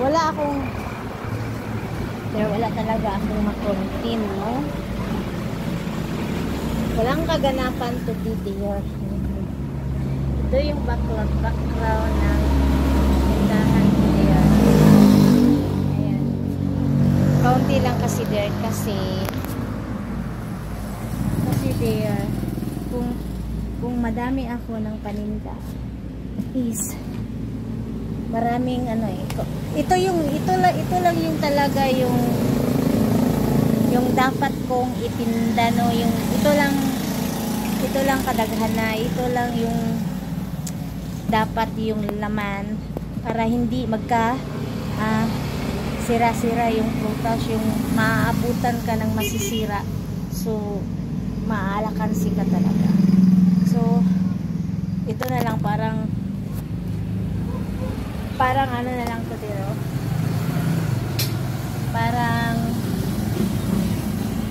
wala talaga akong makontin, no? Walang kaganapan to be there. Ito yung background ng tindahan there. Ayan. Kaunti lang kasi there kasi there kung madami ako ng paninda is maraming ito lang yung talaga yung dapat kong itinda, no, yung ito lang kadaghan na, ito lang yung dapat yung laman para hindi sira-sira yung prutas, yung maaabutan ka ng masisira, so maalakansi ka talaga. So ito na lang parang ano na lang to dito, parang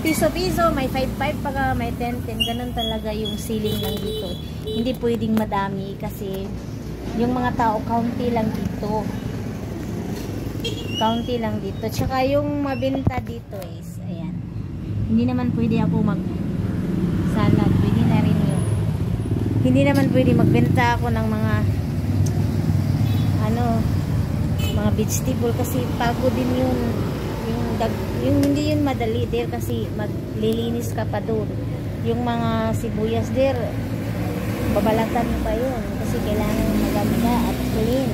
piso-piso, may 5-5 pa, may 10-10, ganun talaga yung ceiling lang dito. Hindi pwedeng madami kasi yung mga tao kaunti lang dito, tsaka yung mabenta dito is ayan, hindi naman pwede ako salad, pwede na rin yun. Hindi naman pwede magbenta ako ng mga mga vegetable kasi pagod din yun. Yung hindi yun madali there kasi maglilinis ka pa doon. Yung mga sibuyas there, babalatan mo pa yun kasi kailangan maganda at clean.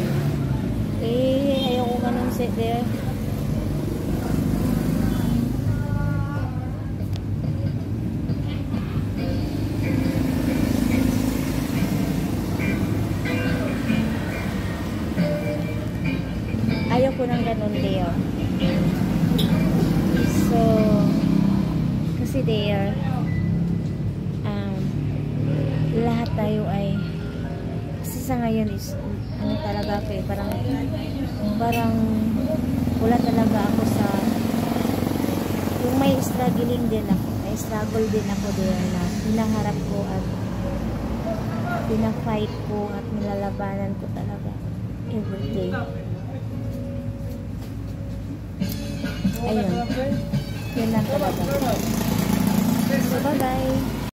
Ayaw ko ganun set there. Ayaw ko ng ganun there. So kasi there lahat tayo ay kasi sa ngayon is talaga ako parang wala talaga ako sa yung may struggling din ako, may struggle din ako there na hinaharap ko at pinafight ko at nilalabanan ko talaga everyday. Ayun. Yun lang talaga. So, bye-bye.